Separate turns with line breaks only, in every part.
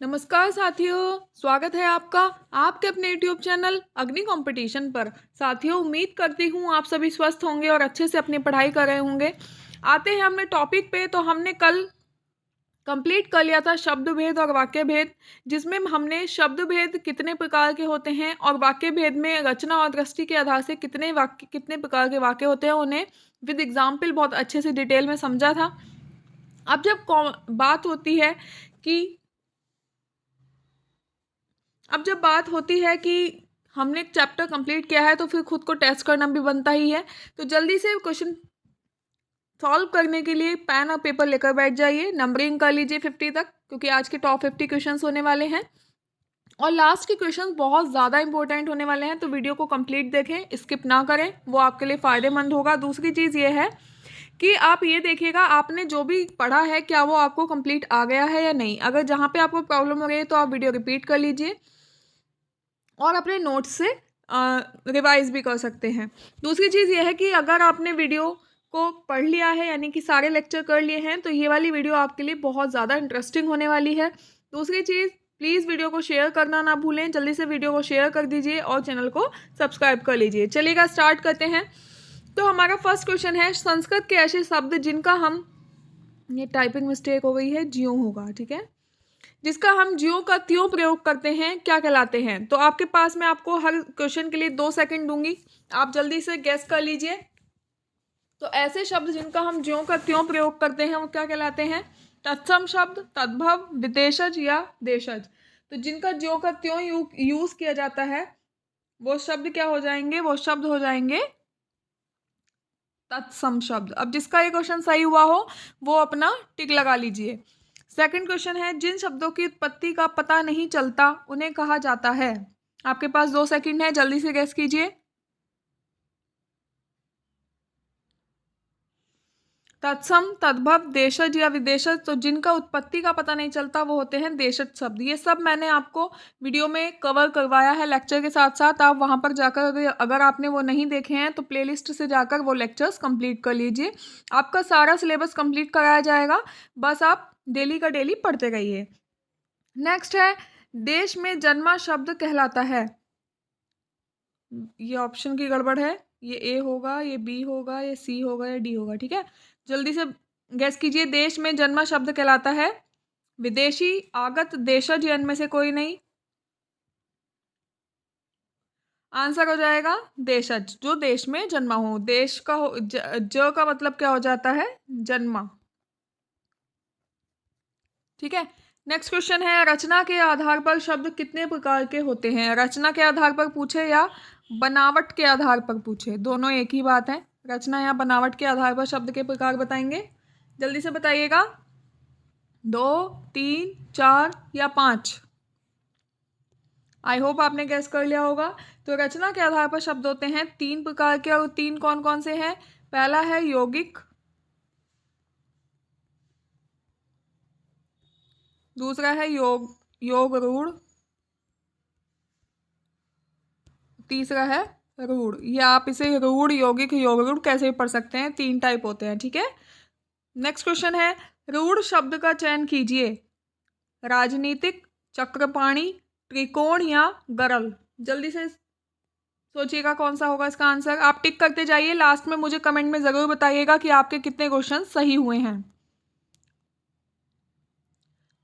नमस्कार साथियों, स्वागत है आपका आपके अपने यूट्यूब चैनल अग्नि कंपटीशन पर। साथियों, उम्मीद करती हूँ आप सभी स्वस्थ होंगे और अच्छे से अपनी पढ़ाई कर रहे होंगे। आते हैं हमने टॉपिक पे। तो हमने कल कंप्लीट कर लिया था शब्द भेद और वाक्य भेद, जिसमें हमने शब्द भेद कितने प्रकार के होते हैं और वाक्य भेद में रचना और दृष्टि के आधार से कितने प्रकार के वाक्य होते हैं, उन्हें विद एग्जाम्पल बहुत अच्छे से डिटेल में समझा था। अब जब बात होती है कि अब जब बात होती है कि हमने एक चैप्टर कंप्लीट किया है तो फिर खुद को टेस्ट करना भी बनता ही है। तो जल्दी से क्वेश्चन सॉल्व करने के लिए पेन और पेपर लेकर बैठ जाइए, नंबरिंग कर लीजिए 50 तक, क्योंकि आज के टॉप 50 क्वेश्चंस होने वाले हैं और लास्ट के क्वेश्चंस बहुत ज़्यादा इंपॉर्टेंट होने वाले हैं। तो वीडियो को कंप्लीट देखें, स्किप ना करें, वो आपके लिए फ़ायदेमंद होगा। दूसरी चीज़ ये है कि आप ये देखिएगा आपने जो भी पढ़ा है क्या वो आपको कंप्लीट आ गया है या नहीं। अगर जहाँ पे आपको प्रॉब्लम हो रही है तो आप वीडियो रिपीट कर लीजिए और अपने नोट्स से रिवाइज भी कर सकते हैं। दूसरी चीज़ ये है कि अगर आपने वीडियो को पढ़ लिया है, यानी कि सारे लेक्चर कर लिए हैं, तो ये वाली वीडियो आपके लिए बहुत ज़्यादा इंटरेस्टिंग होने वाली है। दूसरी चीज़, प्लीज़ वीडियो को शेयर करना ना भूलें, जल्दी से वीडियो को शेयर कर दीजिए और चैनल को सब्सक्राइब कर लीजिए। चलिएगा, स्टार्ट करते हैं। तो हमारा फर्स्ट क्वेश्चन है, संस्कृत के ऐसे शब्द जिनका हम, ये टाइपिंग मिस्टेक हो गई है, ज्यों होगा, ठीक है, जिसका हम ज्यों का त्यों प्रयोग करते हैं क्या कहलाते हैं। तो आपके पास मैं आपको हर क्वेश्चन के लिए 2 सेकंड दूंगी, आप जल्दी से गेस कर लीजिए। तो ऐसे शब्द जिनका हम ज्यों का त्यों प्रयोग करते हैं वो क्या कहलाते हैं? तत्सम शब्द, तद्भव, विदेशज या देशज। तो जिनका ज्यों का त्यों यूज किया जाता है वो शब्द क्या हो जाएंगे? वो शब्द हो जाएंगे तत्सम शब्द। अब जिसका ये क्वेश्चन सही हुआ हो वो अपना टिक लगा लीजिए। सेकंड क्वेश्चन है, जिन शब्दों की उत्पत्ति का पता नहीं चलता उन्हें कहा जाता है। आपके पास 2 सेकंड है, जल्दी से गैस कीजिए। तत्सम, तद्भव, देशज या विदेशज। तो जिनका उत्पत्ति का पता नहीं चलता वो होते हैं देशज शब्द। ये सब मैंने आपको वीडियो में कवर करवाया है लेक्चर के साथ साथ। आप वहां पर जाकर अगर आपने वो नहीं देखे हैं तो प्लेलिस्ट से जाकर वो लेक्चर्स कंप्लीट कर लीजिए। आपका सारा सिलेबस कंप्लीट कराया जाएगा, बस आप डेली का डेली पढ़ते रहिए। नेक्स्ट है, देश में जन्मा शब्द कहलाता है। ये ऑप्शन की गड़बड़ है, ये ए होगा, ये बी होगा, ये सी होगा, या डी होगा, ठीक है। जल्दी से गैस कीजिए। देश में जन्मा शब्द कहलाता है विदेशी, आगत, देशज या इनमें से कोई नहीं। आंसर हो जाएगा देशज, जो देश में जन्मा हो। देश का हो, ज का मतलब क्या हो जाता है? जन्मा, ठीक है। नेक्स्ट क्वेश्चन है, रचना के आधार पर शब्द कितने प्रकार के होते हैं? रचना के आधार पर पूछे या बनावट के आधार पर पूछे, दोनों एक ही बात है। रचना या बनावट के आधार पर शब्द के प्रकार बताएंगे, जल्दी से बताइएगा। 2, 3, 4 या 5? आई होप आपने गैस कर लिया होगा। तो रचना के आधार पर शब्द होते हैं 3 प्रकार के, और 3 कौन कौन से हैं? पहला है यौगिक, दूसरा है योग रूढ़, तीसरा है रूढ़। या आप इसे रूढ़, यौगिक, योग रूढ़ कैसे भी पढ़ सकते हैं, 3 टाइप होते हैं, ठीक है। नेक्स्ट क्वेश्चन है, रूढ़ शब्द का चयन कीजिए। राजनीतिक, चक्रपाणी, त्रिकोण या गरल। जल्दी से सोचिएगा कौन सा होगा इसका आंसर। आप टिक करते जाइए, लास्ट में मुझे कमेंट में जरूर बताइएगा कि आपके कितने क्वेश्चन सही हुए हैं।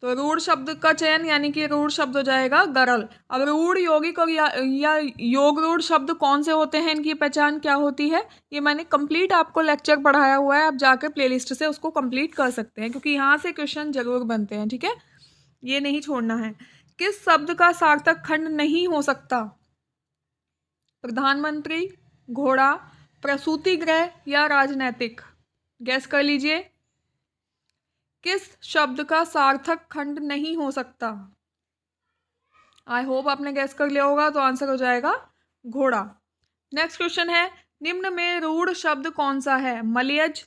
तो रूढ़ शब्द का चयन, यानी कि रूढ़ शब्द हो जाएगा गरल। अब रूढ़, यौगिक और या योग रूढ़ शब्द कौन से होते हैं, इनकी पहचान क्या होती है, ये मैंने कंप्लीट आपको लेक्चर पढ़ाया हुआ है। आप जाकर प्लेलिस्ट से उसको कंप्लीट कर सकते हैं, क्योंकि यहाँ से क्वेश्चन जरूर बनते हैं, ठीक है, ये नहीं छोड़ना है। किस शब्द का सार्थक खंड नहीं हो सकता? प्रधानमंत्री, घोड़ा, प्रसूति गृह या राजनैतिक। गैस कर लीजिए, किस शब्द का सार्थक खंड नहीं हो सकता? आई होप आपने गैस कर लिया होगा, तो आंसर हो जाएगा घोड़ा। नेक्स्ट क्वेश्चन है, निम्न में रूढ़ शब्द कौन सा है? मलयज,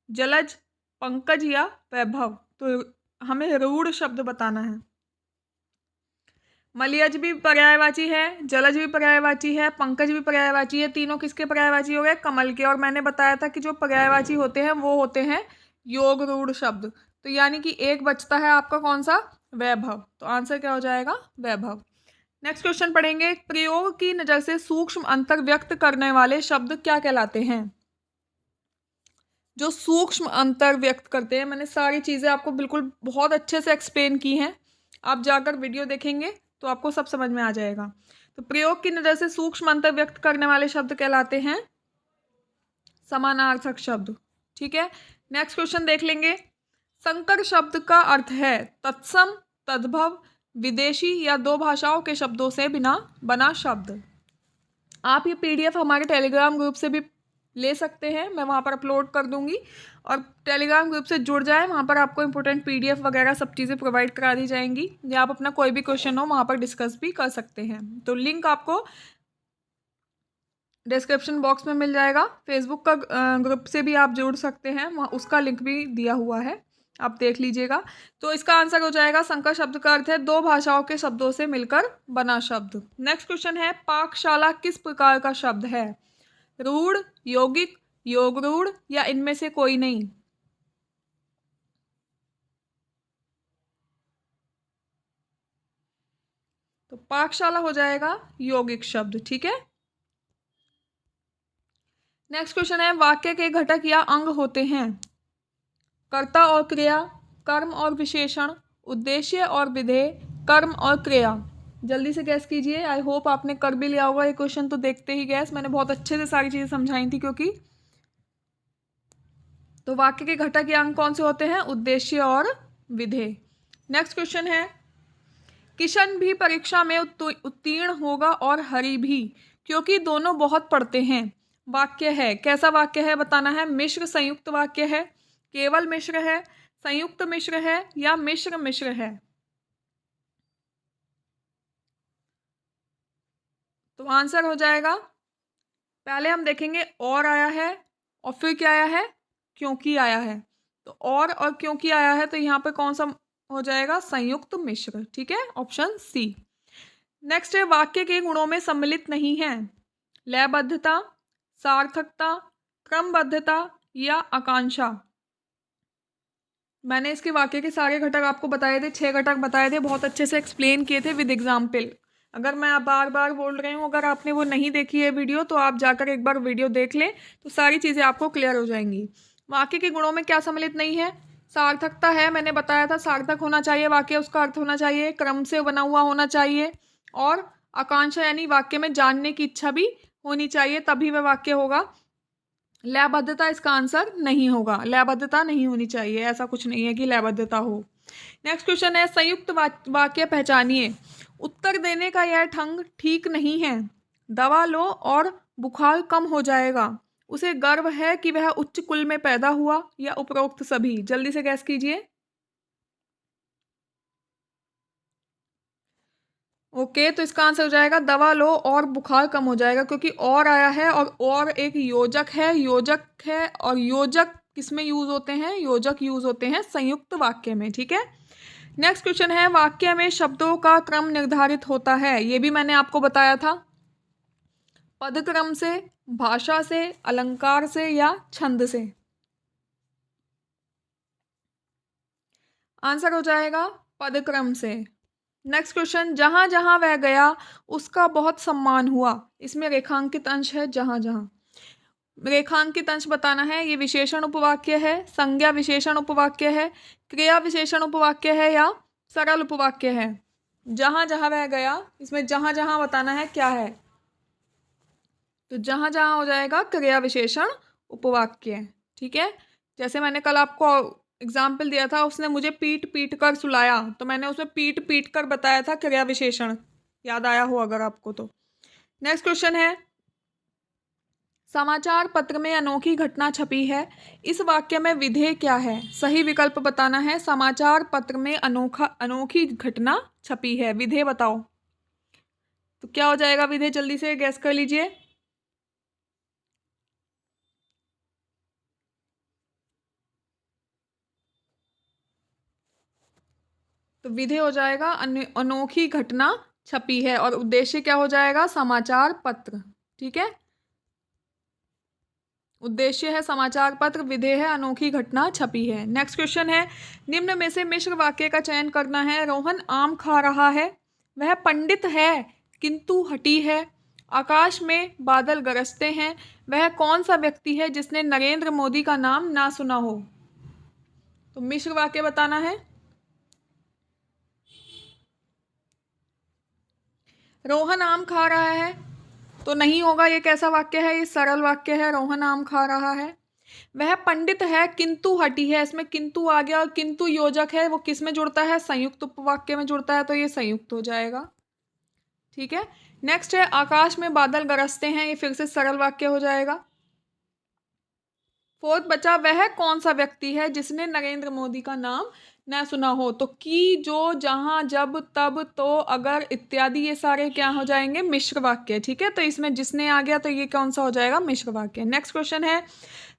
जलज, पंकज या वैभव। तो हमें रूढ़ शब्द बताना है। मलयज भी पर्यायवाची है, जलज भी पर्यायवाची है, पंकज भी पर्यायवाची है। तीनों किसके पर्यायवाची हो गए? कमल के। और मैंने बताया था कि जो पर्यायवाची होते हैं वो होते हैं योग रूढ़ शब्द। तो यानी कि एक बचता है आपका कौन सा? वैभव। तो आंसर क्या हो जाएगा? वैभव। नेक्स्ट क्वेश्चन पढ़ेंगे, प्रयोग की नज़र से सूक्ष्म अंतर व्यक्त करने वाले शब्द क्या कहलाते हैं? जो सूक्ष्म अंतर व्यक्त करते हैं, मैंने सारी चीज़ें आपको बिल्कुल बहुत अच्छे से एक्सप्लेन की हैं, आप जाकर वीडियो देखेंगे तो आपको सब समझ में आ जाएगा। तो प्रयोग की नज़र से सूक्ष्म अंतर व्यक्त करने वाले शब्द कहलाते हैं समानार्थक शब्द। ठीक है, नेक्स्ट क्वेश्चन देख लेंगे, संकर शब्द का अर्थ है तत्सम, तद्भव, विदेशी या दो भाषाओं के शब्दों से बिना बना शब्द। आप ये पीडीएफ हमारे टेलीग्राम ग्रुप से भी ले सकते हैं, मैं वहाँ पर अपलोड कर दूंगी, और टेलीग्राम ग्रुप से जुड़ जाए, वहाँ पर आपको इंपॉर्टेंट पीडीएफ वगैरह सब चीज़ें प्रोवाइड करा दी जाएंगी, या आप अपना कोई भी क्वेश्चन हो वहाँ पर डिस्कस भी कर सकते हैं। तो लिंक आपको डिस्क्रिप्शन बॉक्स में मिल जाएगा। फेसबुक का ग्रुप से भी आप जुड़ सकते हैं, वहाँ उसका लिंक भी दिया हुआ है, आप देख लीजिएगा। तो इसका आंसर हो जाएगा, संकर शब्द का अर्थ है दो भाषाओं के शब्दों से मिलकर बना शब्द। नेक्स्ट क्वेश्चन है, पाकशाला किस प्रकार का शब्द है? रूढ़, यौगिक, योगरूढ़ या इनमें से कोई नहीं? तो पाकशाला हो जाएगा यौगिक शब्द। ठीक है, नेक्स्ट क्वेश्चन है, वाक्य के घटक या अंग होते हैं कर्ता और क्रिया, कर्म और विशेषण, उद्देश्य और विधेय, कर्म और क्रिया। जल्दी से गैस कीजिए, आई होप आपने कर भी लिया होगा ये क्वेश्चन, तो देखते ही गैस, मैंने बहुत अच्छे से सारी चीज़ें समझाई थी क्योंकि। तो वाक्य के घटक या अंग कौन से होते हैं? उद्देश्य और विधेय। नेक्स्ट क्वेश्चन है, किशन भी परीक्षा में उत्तीर्ण होगा और हरि भी, क्योंकि दोनों बहुत पढ़ते हैं। वाक्य है, कैसा वाक्य है बताना है, मिश्र संयुक्त वाक्य है, केवल मिश्र है, संयुक्त मिश्र है या मिश्र मिश्र है? तो आंसर हो जाएगा, पहले हम देखेंगे और आया है और फिर क्या आया है? क्योंकि आया है। तो और क्योंकि आया है, तो यहाँ पे कौन सा हो जाएगा? संयुक्त मिश्र। ठीक है, ऑप्शन सी। नेक्स्ट है, वाक्य के गुणों में सम्मिलित नहीं है लयबद्धता, सार्थकता, क्रमबद्धता या आकांक्षा। मैंने इसके वाक्य के सारे घटक आपको बताए थे, 6 घटक बताए थे, बहुत अच्छे से एक्सप्लेन किए थे विद एग्जाम्पल। अगर मैं आप बार बार बोल रही हूँ, अगर आपने वो नहीं देखी है वीडियो, तो आप जाकर एक बार वीडियो देख लें, तो सारी चीज़ें आपको क्लियर हो जाएंगी। वाक्य के गुणों में क्या सम्मिलित नहीं है? सार्थकता है, मैंने बताया था, सार्थक होना चाहिए वाक्य, उसका अर्थ होना चाहिए, क्रम से बना हुआ होना चाहिए, और आकांक्षा यानी वाक्य में जानने की इच्छा भी होनी चाहिए, तभी वह वाक्य होगा। लयबद्धता इसका आंसर नहीं होगा, लयबद्धता नहीं होनी चाहिए, ऐसा कुछ नहीं है कि लयबद्धता हो। नेक्स्ट क्वेश्चन है, संयुक्त वाक्य पहचानिए। उत्तर देने का यह ढंग ठीक नहीं है, दवा लो और बुखार कम हो जाएगा, उसे गर्व है कि वह उच्च कुल में पैदा हुआ, या उपरोक्त सभी। जल्दी से गैस कीजिए। ओके, तो इसका आंसर हो जाएगा दवा लो और बुखार कम हो जाएगा, क्योंकि और आया है, और एक योजक है, और योजक किसमें यूज होते हैं? योजक यूज होते हैं संयुक्त वाक्य में। ठीक है, नेक्स्ट क्वेश्चन है, वाक्य में शब्दों का क्रम निर्धारित होता है, ये भी मैंने आपको बताया था, पदक्रम से, भाषा से, अलंकार से या छंद से? आंसर हो जाएगा पदक्रम से। नेक्स्ट क्वेश्चन, जहां जहां वह गया उसका बहुत सम्मान हुआ, इसमें रेखांकित अंश है जहां जहां। रेखांकित अंश बताना है, ये विशेषण उपवाक्य है, संज्ञा विशेषण उपवाक्य है, क्रिया विशेषण उपवाक्य है या सरल उपवाक्य है? जहां जहां वह गया, इसमें जहां जहां बताना है क्या है, तो जहां जहां हो जाएगा क्रिया विशेषण उपवाक्य। ठीक है, जैसे मैंने कल आपको एग्जाम्पल दिया था, उसने मुझे पीट पीट कर सुलाया, तो मैंने उसमें पीट पीट कर बताया था क्रिया विशेषण, याद आया हो अगर आपको तो। नेक्स्ट क्वेश्चन है, समाचार पत्र में अनोखी घटना छपी है, इस वाक्य में विधेय क्या है? सही विकल्प बताना है, समाचार पत्र में अनोखी घटना छपी है, विधेय बताओ। तो क्या हो जाएगा विधेय? जल्दी से गैस कर लीजिए। तो विधेय हो जाएगा अनोखी घटना छपी है, और उद्देश्य क्या हो जाएगा? समाचार पत्र। ठीक है, उद्देश्य है समाचार पत्र, विधेय है अनोखी घटना छपी है। नेक्स्ट क्वेश्चन है, निम्न में से मिश्र वाक्य का चयन करना है। रोहन आम खा रहा है, वह पंडित है किंतु हठी है, आकाश में बादल गरजते हैं, वह कौन सा व्यक्ति है जिसने नरेंद्र मोदी का नाम ना सुना हो। तो मिश्र वाक्य बताना है। रोहन आम खा रहा है तो नहीं होगा, ये कैसा वाक्य है, ये सरल वाक्य है। रोहन आम खा रहा है। वह पंडित है किंतु हठी है, इसमें किंतु आ गया और किंतु योजक है, वो किस में जुड़ता है, संयुक्त उपवाक्य में जुड़ता है, तो ये संयुक्त हो जाएगा। ठीक है। नेक्स्ट है, आकाश में बादल गरजते हैं, ये फिर से सरल वाक्य हो जाएगा। फोर्थ बचा, वह कौन सा व्यक्ति है जिसने नरेंद्र मोदी का नाम न सुना हो। तो की, जो, जहां, जब, तब, तो, अगर इत्यादि ये सारे क्या हो जाएंगे, मिश्र वाक्य। ठीक है, तो इसमें जिसने आ गया तो ये कौन सा हो जाएगा, मिश्र वाक्य। नेक्स्ट क्वेश्चन है,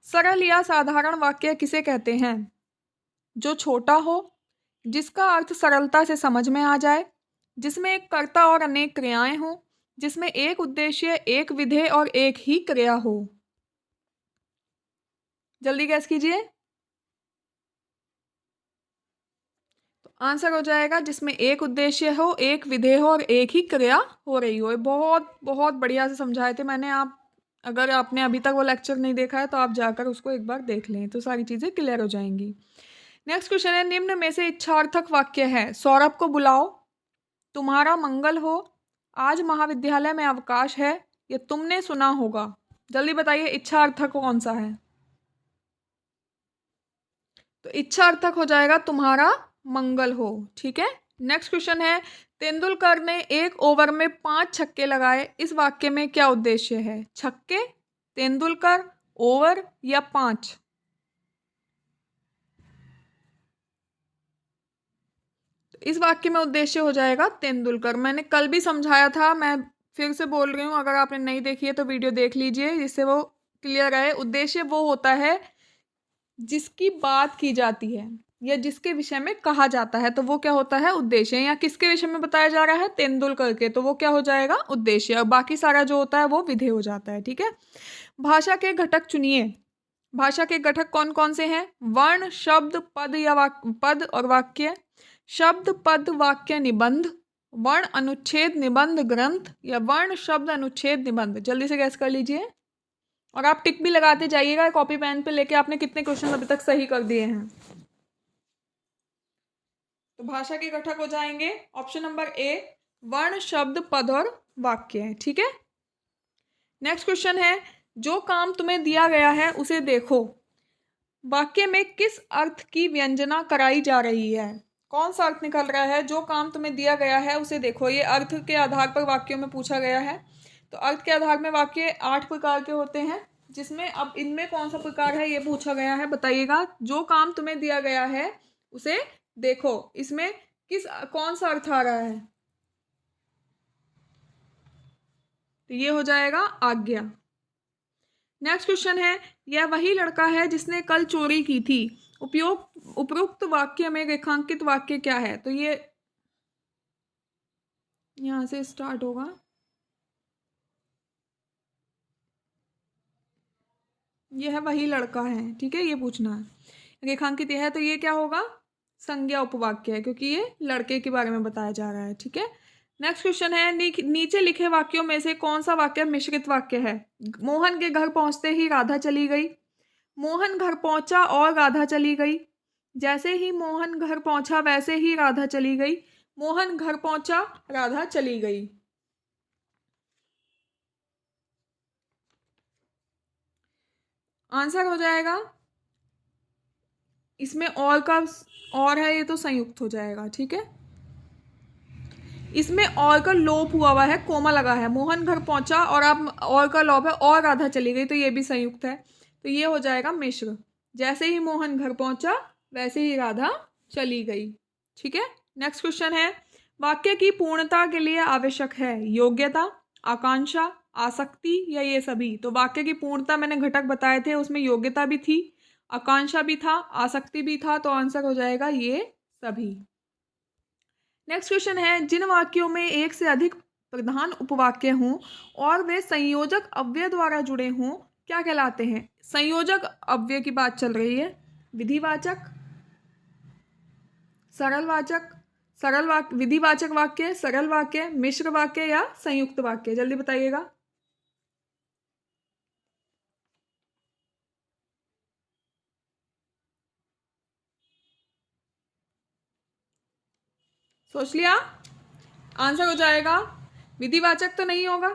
सरल या साधारण वाक्य किसे कहते हैं। जो छोटा हो, जिसका अर्थ सरलता से समझ में आ जाए, जिसमें एक कर्ता और अनेक क्रियाएं हो, जिसमें एक उद्देश्य, एक विधेय और एक ही क्रिया हो। जल्दी गैस कीजिए। तो आंसर हो जाएगा जिसमें एक उद्देश्य हो, एक विधेय हो और एक ही क्रिया हो रही हो। बहुत बहुत बढ़िया से समझाए थे मैंने। आप अगर आपने अभी तक वो लेक्चर नहीं देखा है तो आप जाकर उसको एक बार देख लें, तो सारी चीज़ें क्लियर हो जाएंगी। नेक्स्ट क्वेश्चन है, निम्न में से इच्छार्थक वाक्य है। सौरभ को बुलाओ, तुम्हारा मंगल हो, आज महाविद्यालय में अवकाश है, ये तुमने सुना होगा। जल्दी बताइए इच्छार्थक कौन सा है। तो इच्छार्थक हो जाएगा तुम्हारा मंगल हो। ठीक है। नेक्स्ट क्वेश्चन है, तेंदुलकर ने एक ओवर में 5 छक्के लगाए, इस वाक्य में क्या उद्देश्य है। छक्के, तेंदुलकर, ओवर या 5। इस वाक्य में उद्देश्य हो जाएगा तेंदुलकर। मैंने कल भी समझाया था, मैं फिर से बोल रही हूँ, अगर आपने नहीं देखी है तो वीडियो देख लीजिए जिससे वो क्लियर रहे। उद्देश्य वो होता है जिसकी बात की जाती है या जिसके विषय में कहा जाता है, तो वो क्या होता है, उद्देश्य। या किसके विषय में बताया जा रहा है, तेंदुलकर के, तो वो क्या हो जाएगा, उद्देश्य। और बाकी सारा जो होता है वो विधेय हो जाता है। ठीक है। भाषा के घटक चुनिए। भाषा के घटक कौन कौन से हैं। वर्ण, शब्द, पद या पद और वाक्य। शब्द, पद, वाक्य, निबंध। वर्ण, अनुच्छेद, निबंध, ग्रंथ, या वर्ण, शब्द, अनुच्छेद, निबंध। जल्दी से गैस कर लीजिए और आप टिक भी लगाते जाइएगा कॉपी पेन पे लेके आपने कितने क्वेश्चन अभी तक सही कर दिए हैं। तो भाषा के घटक हो जाएंगे ऑप्शन नंबर ए, वर्ण, शब्द, पद और वाक्य। ठीक है। नेक्स्ट क्वेश्चन है, जो काम तुम्हें दिया गया है उसे देखो, वाक्य में किस अर्थ की व्यंजना कराई जा रही है। कौन सा अर्थ निकल रहा है, जो काम तुम्हें दिया गया है उसे देखो। ये अर्थ के आधार पर वाक्यों में पूछा गया है। तो अर्थ के आधार में वाक्य 8 प्रकार के होते हैं, जिसमें अब इनमें कौन सा प्रकार है ये पूछा गया है। बताइएगा, जो काम तुम्हें दिया गया है उसे देखो, इसमें कौन सा अर्थ आ रहा है। तो ये हो जाएगा आज्ञा। नेक्स्ट क्वेश्चन है, यह वही लड़का है जिसने कल चोरी की थी, उपरोक्त वाक्य में रेखांकित वाक्य क्या है। तो ये यहां से स्टार्ट होगा। यह वही लड़का है। ठीक है, ये पूछना है। रेखांकित यह है तो ये क्या होगा, संज्ञा उपवाक्य है, क्योंकि ये लड़के के बारे में बताया जा रहा है। ठीक है। नेक्स्ट क्वेश्चन है, नीचे लिखे वाक्यों में से कौन सा वाक्य मिश्रित वाक्य है। मोहन के घर पहुंचते ही राधा चली गई, मोहन घर पहुंचा और राधा चली गई, जैसे ही मोहन घर पहुंचा वैसे ही राधा चली गई, मोहन घर पहुंचा राधा चली गई। आंसर हो जाएगा इसमें और का और है, ये तो संयुक्त हो जाएगा। ठीक है। इसमें और का लोप हुआ हुआ है, कोमा लगा है। मोहन घर पहुंचा और अब और का लोप है और राधा चली गई, तो ये भी संयुक्त है, तो ये हो जाएगा मिश्र। जैसे ही मोहन घर पहुंचा वैसे ही राधा चली गई। ठीक है। नेक्स्ट क्वेश्चन है, वाक्य की पूर्णता के लिए आवश्यक है योग्यता, आकांक्षा, आसक्ति या ये सभी। तो वाक्य की पूर्णता मैंने घटक बताए थे, उसमें योग्यता भी थी, आकांक्षा भी था, आसक्ति भी था, तो आंसर हो जाएगा ये सभी। नेक्स्ट क्वेश्चन है, जिन वाक्यों में एक से अधिक प्रधान उपवाक्य हों और वे संयोजक अव्यय द्वारा जुड़े हों, क्या कहलाते हैं? संयोजक अव्यय की बात चल रही है। विधिवाचक, सरल वाचक, सरल वाक्य, विधिवाचक वाक्य, सरल वाक्य, मिश्र वाक्य या संयुक्त वाक्य? जल्दी बताइएगा। सोच लिया? आंसर हो जाएगा विधिवाचक तो नहीं होगा,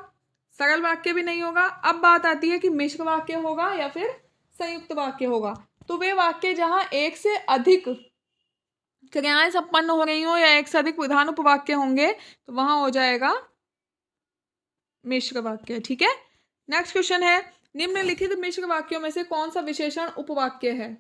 सरल वाक्य भी नहीं होगा। अब बात आती है कि मिश्र वाक्य होगा या फिर संयुक्त वाक्य होगा। तो वे वाक्य जहां एक से अधिक क्रियाएं संपन्न हो रही हो या एक से अधिक विधान उपवाक्य होंगे तो वहां हो जाएगा मिश्र वाक्य। ठीक है, नेक्स्ट क्वेश्चन है, निम्नलिखित मिश्र वाक्यों में से कौन सा विशेषण उपवाक्य है?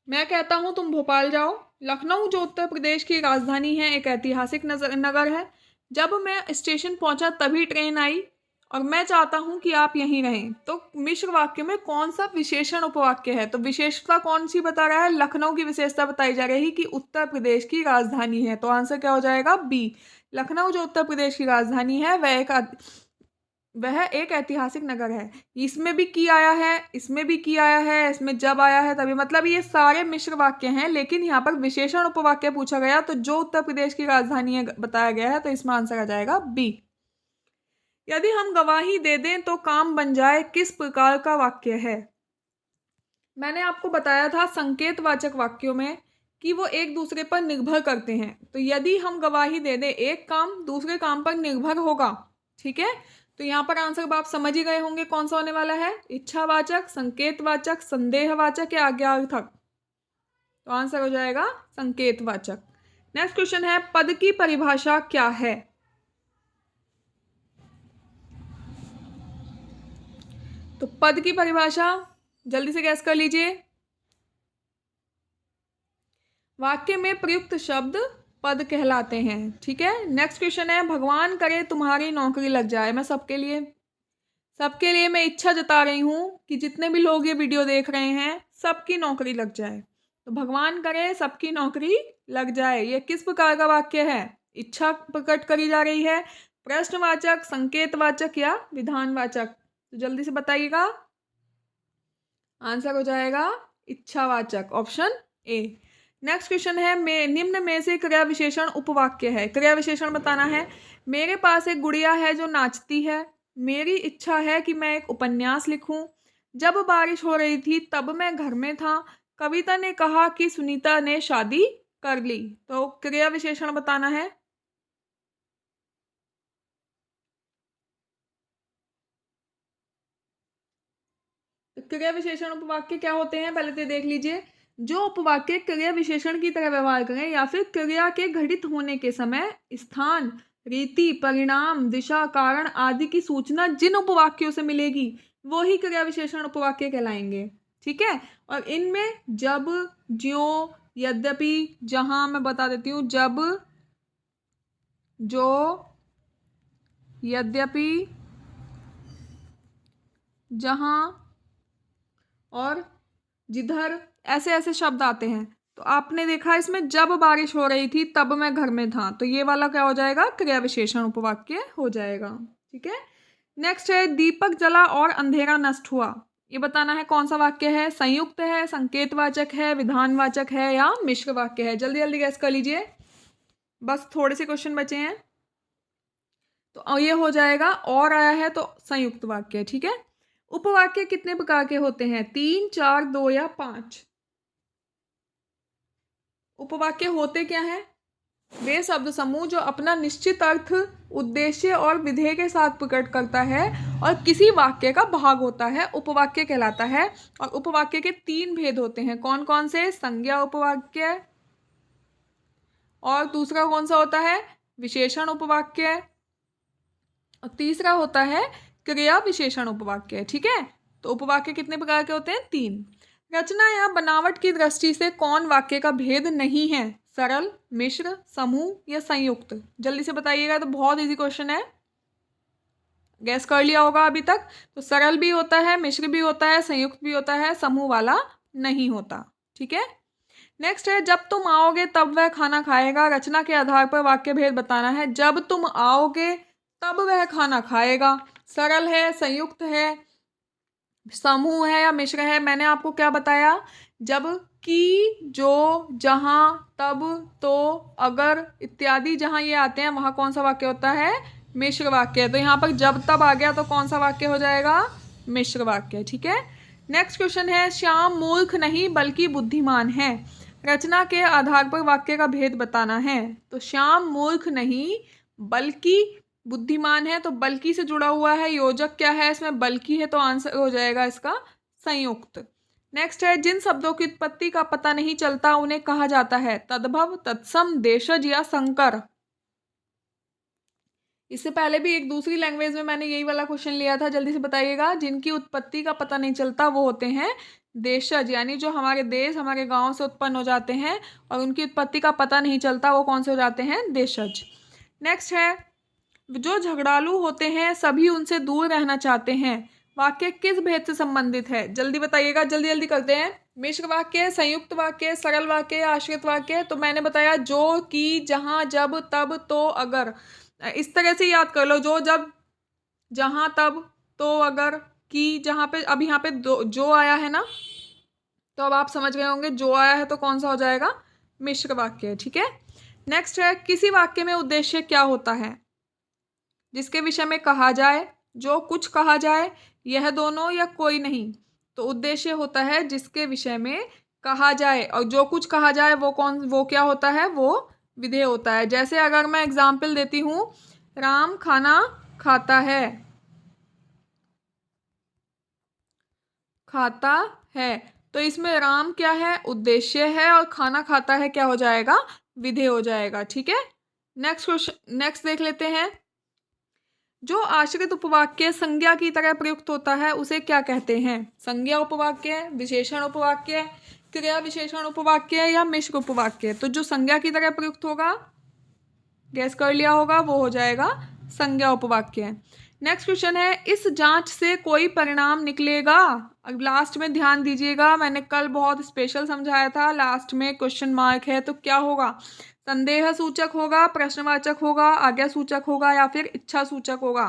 मैं कहता हूं तुम भोपाल जाओ। लखनऊ जो उत्तर प्रदेश की राजधानी है, एक ऐतिहासिक नगर है। जब मैं स्टेशन पहुंचा तभी ट्रेन आई और मैं चाहता हूं कि आप यहीं रहें। तो मिश्र वाक्य में कौन सा विशेषण उपवाक्य है? तो विशेषता कौन सी बता रहा है? लखनऊ की विशेषता बताई जा रही है कि उत्तर प्रदेश की राजधानी है। तो आंसर क्या हो जाएगा? बी। लखनऊ जो उत्तर प्रदेश की राजधानी है वह एक ऐतिहासिक नगर है। इसमें भी की आया है, इसमें भी की आया है, इसमें जब आया है तभी, मतलब ये सारे मिश्र वाक्य हैं। लेकिन यहाँ पर विशेषण उपवाक्य पूछा गया तो जो उत्तर प्रदेश की राजधानी है बताया गया है, तो इसमें आंसर आ जाएगा बी। यदि हम गवाही दे दें तो काम बन जाए, किस प्रकार का वाक्य है? मैंने आपको बताया था संकेतवाचक वाक्यों में कि वो एक दूसरे पर निर्भर करते हैं। तो यदि हम गवाही दे दें, एक काम दूसरे काम पर निर्भर होगा। ठीक है, तो यहाँ पर आंसर आप समझ ही गए होंगे कौन सा होने वाला है। इच्छावाचक, संकेतवाचक, संदेहवाचक या आज्ञार्थक? तो आंसर हो जाएगा संकेतवाचक। नेक्स्ट क्वेश्चन है, पद की परिभाषा क्या है? तो पद की परिभाषा जल्दी से गैस कर लीजिए। वाक्य में प्रयुक्त शब्द पद कहलाते हैं। ठीक है, नेक्स्ट क्वेश्चन है, भगवान करे तुम्हारी नौकरी लग जाए। मैं सबके लिए मैं इच्छा जता रही हूं कि जितने भी लोग ये वीडियो देख रहे हैं सबकी नौकरी लग जाए। तो भगवान करे सबकी नौकरी लग जाए, ये किस प्रकार का वाक्य है? इच्छा प्रकट करी जा रही है, प्रश्नवाचक, संकेतवाचक या विधानवाचक? तो जल्दी से बताइएगा। आंसर हो जाएगा इच्छावाचक, ऑप्शन ए। नेक्स्ट क्वेश्चन है, निम्न में से क्रिया विशेषण उपवाक्य है। क्रिया विशेषण बताना है। मेरे पास एक गुड़िया है जो नाचती है। मेरी इच्छा है कि मैं एक उपन्यास लिखूं। जब बारिश हो रही थी तब मैं घर में था। कविता ने कहा कि सुनीता ने शादी कर ली। तो क्रिया विशेषण बताना है। तो क्रिया विशेषण उपवाक्य क्या होते हैं पहले तो देख लीजिए। जो उपवाक्य क्रिया विशेषण की तरह व्यवहार करें या फिर क्रिया के घटित होने के समय स्थान, रीति, परिणाम, दिशा, कारण आदि की सूचना जिन उपवाक्यों से मिलेगी वो ही क्रिया विशेषण उपवाक्य कहलाएंगे। ठीक है, और इनमें जब, ज्यों, यद्यपि, जहां, मैं बता देती हूँ, जब, जो, यद्यपि, जहां और जिधर, ऐसे ऐसे शब्द आते हैं। तो आपने देखा इसमें जब बारिश हो रही थी तब मैं घर में था, तो ये वाला क्या हो जाएगा? क्रिया विशेषण उपवाक्य हो जाएगा। ठीक है, नेक्स्ट है, दीपक जला और अंधेरा नष्ट हुआ। ये बताना है कौन सा वाक्य है? संयुक्त है, संकेतवाचक है, विधानवाचक है या मिश्र वाक्य है? जल्दी जल्दी गैस कर लीजिए, बस थोड़े से क्वेश्चन बचे हैं। तो ये हो जाएगा, और आया है तो संयुक्त वाक्य। ठीक है, उपवाक्य कितने प्रकार के होते हैं? 3, 4, 2 या 5? उपवाक्य होते क्या हैं? वे शब्द समूह जो अपना निश्चित अर्थ, उद्देश्य और विधेय के साथ प्रकट करता है और किसी वाक्य का भाग होता है, उपवाक्य कहलाता है। और उपवाक्य के 3 भेद होते हैं। कौन कौन से? संज्ञा उपवाक्य, और दूसरा कौन सा होता है? विशेषण उपवाक्य, और तीसरा होता है क्रिया विशेषण उपवाक्य। ठीक है, तो उपवाक्य कितने प्रकार के होते हैं? 3। रचना या बनावट की दृष्टि से कौन वाक्य का भेद नहीं है? सरल, मिश्र, समूह या संयुक्त? जल्दी से बताइएगा, तो बहुत इजी क्वेश्चन है, गैस कर लिया होगा अभी तक। तो सरल भी होता है, मिश्र भी होता है, संयुक्त भी होता है, समूह वाला नहीं होता। ठीक है, नेक्स्ट है जब तुम आओगे तब वह खाना खाएगा। रचना के आधार पर वाक्य भेद बताना है। जब तुम आओगे तब वह खाना खाएगा। सरल है, संयुक्त है, समूह है या मिश्र है? मैंने आपको क्या बताया? जब कि, जो, जहां, तब, तो, अगर इत्यादि जहां ये आते हैं वहां कौन सा वाक्य होता है? मिश्र वाक्य। तो यहाँ पर जब तब आ गया तो कौन सा वाक्य हो जाएगा? मिश्र वाक्य। ठीक है। नेक्स्ट क्वेश्चन है श्याम मूर्ख नहीं बल्कि बुद्धिमान है। रचना के आधार पर वाक्य का भेद बताना है। तो श्याम मूर्ख नहीं बल्कि बुद्धिमान है, तो बल्कि से जुड़ा हुआ है, योजक क्या है इसमें? बल्कि है, तो आंसर हो जाएगा इसका संयुक्त। नेक्स्ट है जिन शब्दों की उत्पत्ति का पता नहीं चलता उन्हें कहा जाता है तद्भव, तत्सम, देशज या संकर। इससे पहले भी एक दूसरी लैंग्वेज में मैंने यही वाला क्वेश्चन लिया था, जल्दी से बताइएगा। जिनकी उत्पत्ति का पता नहीं चलता वो होते हैं देशज, यानी जो हमारे देश, हमारे गांव से उत्पन्न हो जाते हैं और उनकी उत्पत्ति का पता नहीं चलता, वो कौन से हो जाते हैं? देशज। नेक्स्ट है जो झगड़ालू होते हैं सभी उनसे दूर रहना चाहते हैं। वाक्य किस भेद से संबंधित है? जल्दी बताइएगा, जल्दी जल्दी करते हैं। मिश्र वाक्य, संयुक्त वाक्य, सरल वाक्य, आश्रित वाक्य। तो मैंने बताया जो, कि, जहां, जब, तब, तो, अगर। इस तरह से याद कर लो, जो, जब, जहां, तब, तो, अगर, कि, जहां पे अब यहाँ पे जो आया है ना, तो अब आप समझ गए होंगे जो आया है तो कौन सा हो जाएगा? मिश्र वाक्य। ठीक है। नेक्स्ट है किसी वाक्य में उद्देश्य क्या होता है? जिसके विषय में कहा जाए, जो कुछ कहा जाए, यह दोनों या कोई नहीं। तो उद्देश्य होता है जिसके विषय में कहा जाए, और जो कुछ कहा जाए वो क्या होता है? वो विधेय होता है। जैसे अगर मैं एग्जाम्पल देती हूँ, राम खाना खाता है, खाता है, तो इसमें राम क्या है? उद्देश्य है, और खाना खाता है क्या हो जाएगा? विधेय हो जाएगा। ठीक है। नेक्स्ट क्वेश्चन, नेक्स्ट देख लेते हैं। जो आश्रित उपवाक्य संज्ञा की तरह प्रयुक्त होता है उसे क्या कहते हैं? संज्ञा उपवाक्य, विशेषण उपवाक्य, क्रिया विशेषण उपवाक्य या मिश्र उपवाक्य? तो जो संज्ञा की तरह प्रयुक्त होगा, गैस कर लिया होगा, वो हो जाएगा संज्ञा उपवाक्य। नेक्स्ट क्वेश्चन है इस जांच से कोई परिणाम निकलेगा। अब लास्ट में ध्यान दीजिएगा, मैंने कल बहुत स्पेशल समझाया था, लास्ट में क्वेश्चन मार्क है तो क्या होगा? संदेह सूचक होगा, प्रश्नवाचक होगा, आज्ञा सूचक होगा या फिर इच्छा सूचक होगा।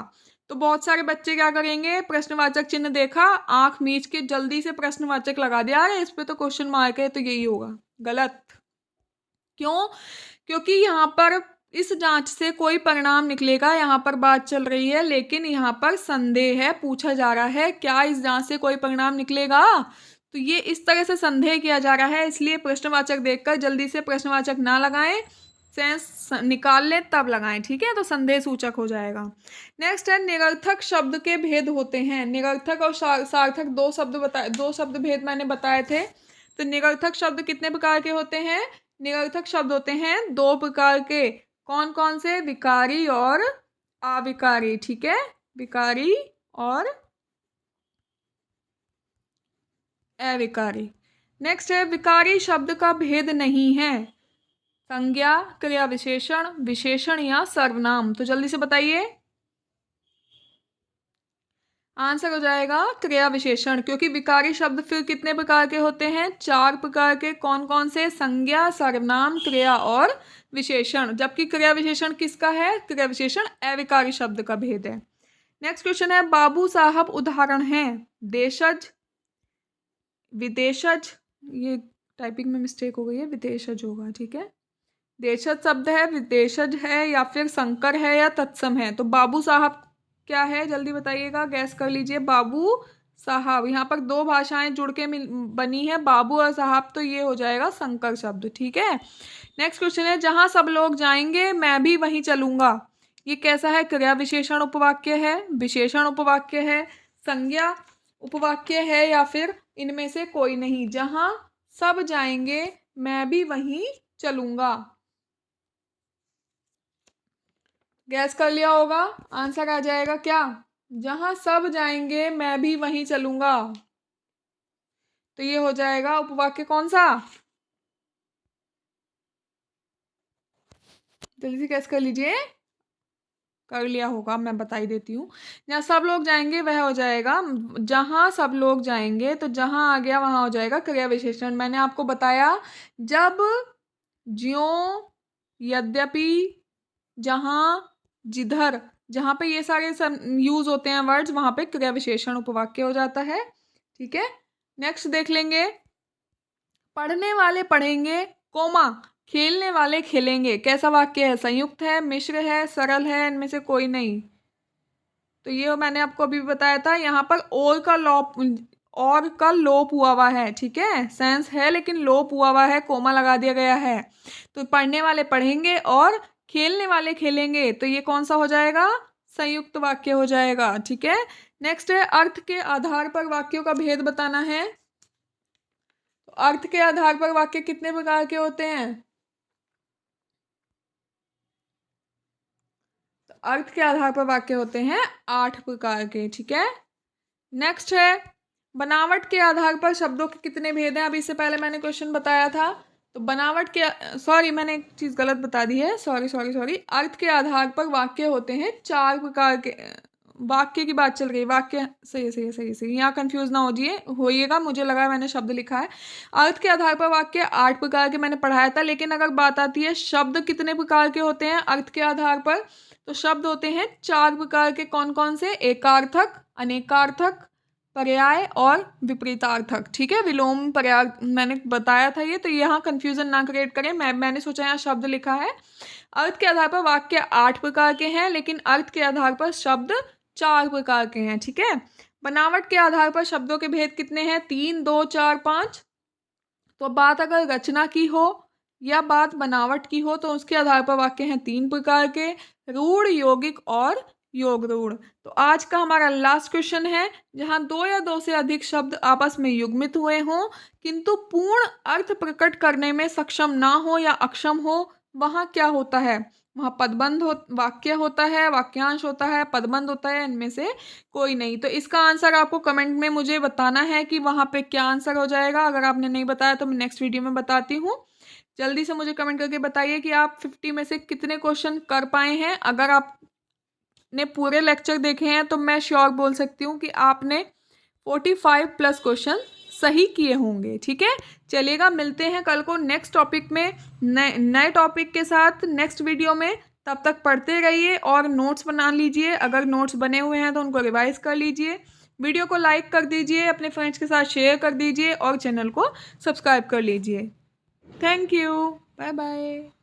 तो बहुत सारे बच्चे क्या करेंगे, प्रश्नवाचक चिन्ह देखा, आंख मीच के जल्दी से प्रश्नवाचक लगा दिया, अरे इस पे तो क्वेश्चन मार्क है, तो यही होगा। गलत। क्यों? क्योंकि यहाँ पर इस जांच से कोई परिणाम निकलेगा, यहाँ पर बात चल रही है, लेकिन यहाँ पर संदेह है, पूछा जा रहा है क्या इस जांच से कोई परिणाम निकलेगा। तो ये इस तरह से संदेह किया जा रहा है, इसलिए प्रश्नवाचक देखकर जल्दी से प्रश्नवाचक ना लगाएं, सेंस निकाल लें तब लगाएं। ठीक है, तो संदेह सूचक हो जाएगा। नेक्स्ट है निरर्थक शब्द के भेद होते हैं। निरर्थक और सार्थक दो शब्द भेद मैंने बताए थे। तो निरर्थक शब्द कितने प्रकार के होते हैं? निरर्थक शब्द होते हैं दो प्रकार के। कौन कौन से? विकारी और अविकारी। ठीक है, विकारी और अविकारी। नेक्स्ट है विकारी शब्द का भेद नहीं है। संज्ञा, क्रिया विशेषण, विशेषण या सर्वनाम। तो जल्दी से बताइए, आंसर हो जाएगा क्रिया विशेषण, क्योंकि विकारी शब्द फिर कितने प्रकार के होते हैं? 4 प्रकार के। कौन कौन से? संज्ञा, सर्वनाम, क्रिया और विशेषण। जबकि क्रिया विशेषण किसका है? क्रिया विशेषण अविकारी शब्द का भेद है। नेक्स्ट क्वेश्चन है बाबू साहब उदाहरण है। देशज, विदेशज, ये टाइपिंग में मिस्टेक हो गई है, विदेशज होगा। ठीक है, देशज शब्द है, विदेशज है या फिर संकर है या तत्सम है। तो बाबू साहब क्या है? जल्दी बताइएगा, गैस कर लीजिए। बाबू साहब, यहाँ पर दो भाषाएं जुड़ के बनी है, बाबू और साहब, तो ये हो जाएगा संकर शब्द। ठीक है। नेक्स्ट क्वेश्चन है जहां सब लोग जाएंगे मैं भी वहीं चलूंगा। ये कैसा है? क्रिया विशेषण उपवाक्य है, विशेषण उपवाक्य है, संज्ञा उपवाक्य है या फिर इनमें से कोई नहीं। जहां सब जाएंगे मैं भी वहीं चलूंगा। गैस कर लिया होगा, आंसर आ जाएगा क्या? जहां सब जाएंगे मैं भी वहीं चलूंगा। तो ये हो जाएगा उपवाक्य कौन सा? जल्दी से गैस कर लीजिए, कर लिया होगा, मैं बता ही देती हूँ। जहाँ सब लोग जाएंगे वह हो जाएगा, जहाँ सब लोग जाएंगे तो जहाँ आ गया वहाँ हो जाएगा क्रिया विशेषण। मैंने आपको बताया जब, ज्यों, यद्यपि, जहाँ, जिधर, जहाँ पे ये सारे यूज होते हैं वर्ड्स, वहाँ पे क्रिया विशेषण उपवाक्य हो जाता है। ठीक है, नेक्स्ट देख लेंगे। पढ़ने वाले पढ़ेंगे, कोमा, खेलने वाले खेलेंगे। कैसा वाक्य है? संयुक्त है, मिश्र है, सरल है, इनमें से कोई नहीं। तो ये मैंने आपको अभी बताया था, यहाँ पर और का लोप हुआ है। ठीक है, सेंस है लेकिन लोप हुआ है, कोमा लगा दिया गया है। तो पढ़ने वाले पढ़ेंगे और खेलने वाले खेलेंगे, तो ये कौन सा हो जाएगा? संयुक्त वाक्य हो जाएगा। ठीक है, नेक्स्ट है अर्थ के आधार पर वाक्यों का भेद बताना है। तो अर्थ के आधार पर वाक्य कितने प्रकार के होते हैं? तो अर्थ के आधार पर वाक्य होते हैं 8 प्रकार के। ठीक है, नेक्स्ट है बनावट के आधार पर शब्दों के कितने भेद हैं? अभी इससे पहले मैंने क्वेश्चन बताया था। तो बनावट के, सॉरी मैंने एक चीज गलत बता दी है, सॉरी। अर्थ के आधार पर वाक्य होते हैं 4 प्रकार के। वाक्य की बात चल रही है, वाक्य सही, यहाँ कंफ्यूज ना होइएगा, मुझे लगा मैंने शब्द लिखा है। अर्थ के आधार पर वाक्य 8 प्रकार के मैंने पढ़ाया था, लेकिन अगर बात आती है शब्द कितने प्रकार के होते हैं अर्थ के आधार पर, तो शब्द होते हैं 4 प्रकार के। कौन कौन से? एकार्थक, अनेकार्थक, पर्याय और विपरीतार्थक। ठीक है, विलोम पर्याय मैंने बताया था ये, तो यहाँ कंफ्यूजन ना क्रिएट करें। मैंने सोचा यहाँ शब्द लिखा है। अर्थ के आधार पर वाक्य 8 प्रकार के हैं, लेकिन अर्थ के आधार पर शब्द 4 प्रकार के हैं। ठीक है, बनावट के आधार पर शब्दों के भेद कितने हैं? 3, 2, 4, 5। तो बात अगर रचना की हो या बात बनावट की हो, तो उसके आधार पर वाक्य हैं 3 प्रकार के, रूढ़, यौगिक और योग रूढ़। तो आज का हमारा लास्ट क्वेश्चन है, जहां 2 या 2 से अधिक शब्द आपस में युग्मित हुए हों किंतु पूर्ण अर्थ प्रकट करने में सक्षम ना हो या अक्षम हो, वहां क्या होता है? वहां पदबंध वाक्य होता है, वाक्यांश होता है, पदबंध होता है, इनमें से कोई नहीं। तो इसका आंसर आपको कमेंट में मुझे बताना है कि वहां पे क्या आंसर हो जाएगा। अगर आपने नहीं बताया तो मैं नेक्स्ट वीडियो में बताती हूँ। जल्दी से मुझे कमेंट करके बताइए कि आप 50 में से कितने क्वेश्चन कर पाए हैं। अगर आपने पूरे लेक्चर देखे हैं तो मैं श्योर बोल सकती हूँ कि आपने 45 प्लस क्वेश्चन सही किए होंगे। ठीक है, चलिएगा, मिलते हैं कल को नेक्स्ट टॉपिक में, नए टॉपिक के साथ नेक्स्ट वीडियो में। तब तक पढ़ते रहिए और नोट्स बना लीजिए। अगर नोट्स बने हुए हैं तो उनको रिवाइज कर लीजिए। वीडियो को लाइक कर दीजिए, अपने फ्रेंड्स के साथ शेयर कर दीजिए और चैनल को सब्सक्राइब कर लीजिए। Thank you, bye bye.